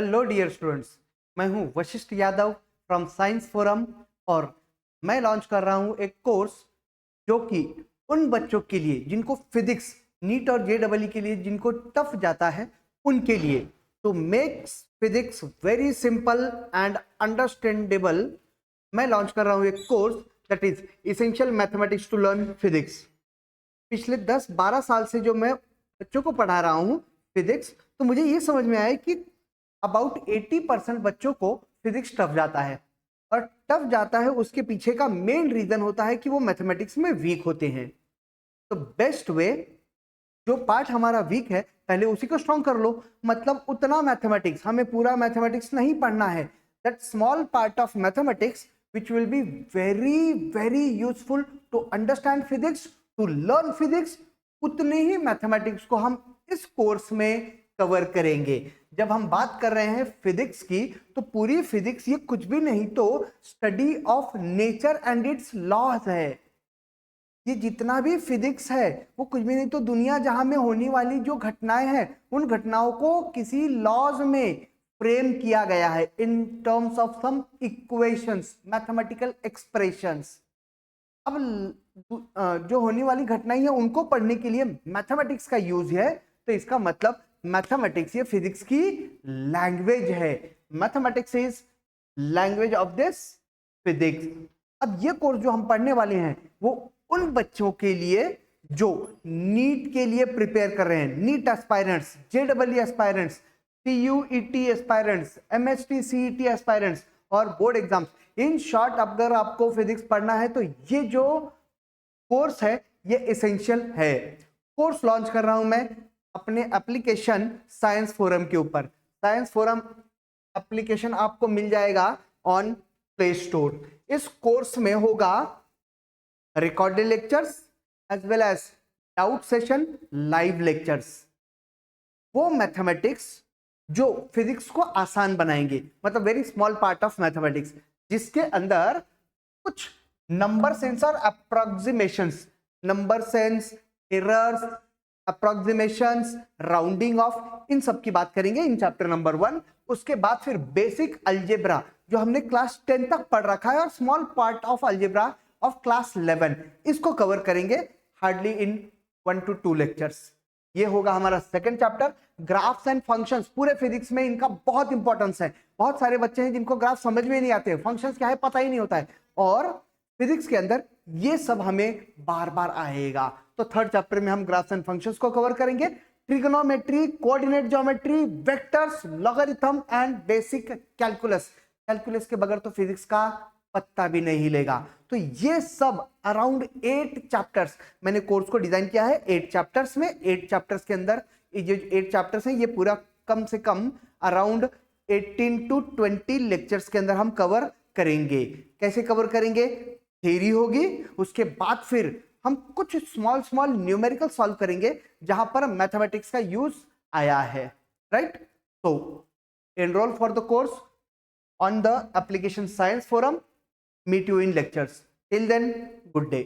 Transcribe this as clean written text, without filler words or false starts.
Hello dear students, मैं हूं Vashishtha Yadav from science forum और मैं लॉन्च कर रहा हूं एक कोर्स जो कि उन बच्चों के लिए जिनको फिजिक्स नीट और जेईई के लिए जिनको टफ जाता है उनके लिए to makes physics very simple and understandable मैं लॉन्च कर रहा हूं एक course that is essential mathematics to learn physics. पिछले 10-12 साल से जो मैं बच्चों को पढ़ा रहा हूं फिजिक्स, तो मुझे ये समझ में आया कि अबाउट 80% बच्चों को फिजिक्स टफ जाता है और टफ जाता है उसके पीछे का मेन रीजन होता है कि वो मैथमेटिक्स में वीक होते हैं। तो बेस्ट वे, जो पार्ट हमारा वीक है पहले उसी को स्ट्रॉन्ग कर लो। मतलब उतना मैथमेटिक्स, हमें पूरा मैथमेटिक्स नहीं पढ़ना है, that small part of mathematics which will be very useful to understand physics, to learn physics, उतने ही मैथमेटिक्स को हम इस कोर्स में कवर करेंगे। जब हम बात कर रहे हैं फिजिक्स की, तो पूरी फिजिक्स ये कुछ भी नहीं तो study of nature and its laws है। ये जितना भी फिजिक्स है वो कुछ भी नहीं तो दुनिया जहां में होने वाली जो घटनाएं हैं उन घटनाओं को किसी लॉज में फ्रेम किया गया है in terms of some equations, mathematical expressions. अब जो होने वाली घटनाएं हैं उनको पढ़ने के लिए मैथमेटिक्स का यूज है, तो इसका मतलब मैथमेटिक्स ये फिजिक्स की लैंग्वेज है। Mathematics is language of this physics. अब ये कोर्स जो हम पढ़ने वाले हैं वो उन बच्चों के लिए जो नीट के लिए प्रिपेयर कर रहे हैं, NEET aspirants, JEE aspirants, CUET aspirants, MST CET aspirants और बोर्ड एग्जाम्स। इन शॉर्ट, अगर आपको फिजिक्स पढ़ना है तो ये जो कोर्स है ये एसेंशियल है। कोर्स लॉन्च कर रहा हूं मैं अपने एप्लीकेशन साइंस फोरम के ऊपर। साइंस फोरम एप्लीकेशन आपको मिल जाएगा ऑन प्ले स्टोर। इस कोर्स में होगा recorded lectures as well as doubt session, live lectures. वो मैथमेटिक्स जो फिजिक्स को आसान बनाएंगे, मतलब very small part of mathematics, जिसके अंदर कुछ नंबर सेंस और approximations, number sense, errors, approximations, rounding off, इन सब की बात करेंगे इन चैप्टर नंबर 1। उसके बाद फिर बेसिक अलजेब्रा जो हमने क्लास 10 तक पढ़ रखा है और small part of algebra of class 11, इसको कवर करेंगे हार्डली इन 1 to 2 लेक्चर्स। ये होगा हमारा second chapter, graphs and functions. पूरे फिजिक्स में इनका बहुत इंपॉर्टेंस है। बहुत सारे बच्चे हैं जिनको ग्राफ समझ में नहीं आते, फंक्शंस क्या है पता ही नहीं होता है, और फिजिक्स के अंदर ये सब हमें बार बार आएगा। तो थर्ड चैप्टर में हम ग्राफ्स एंड फंक्शंस को कवर करेंगे, trigonometry, coordinate geometry, vectors, logarithm and basic calculus. Calculus के बगैर तो फिजिक्स का पत्ता भी नहीं हिलेगा। तो ये सब अराउंड 8 चैप्टर्स मैंने कोर्स को डिजाइन किया है। 8 चैप्टर्स में, 8 चैप्टर्स के अंदर ये 8 चैप्टर्स हैं, ये पूरा कम से कम अराउंड 18 to 20 लेक्चर्स के अंदर हम कवर करेंगे। कैसे कवर करेंगे? थ्योरी होगी, उसके बाद फिर हम कुछ स्मॉल न्यूमेरिकल सॉल्व करेंगे जहां पर मैथमेटिक्स का यूज आया है, राइट? तो enrol for the course on the application science forum. Meet you in lectures. Till then, good day.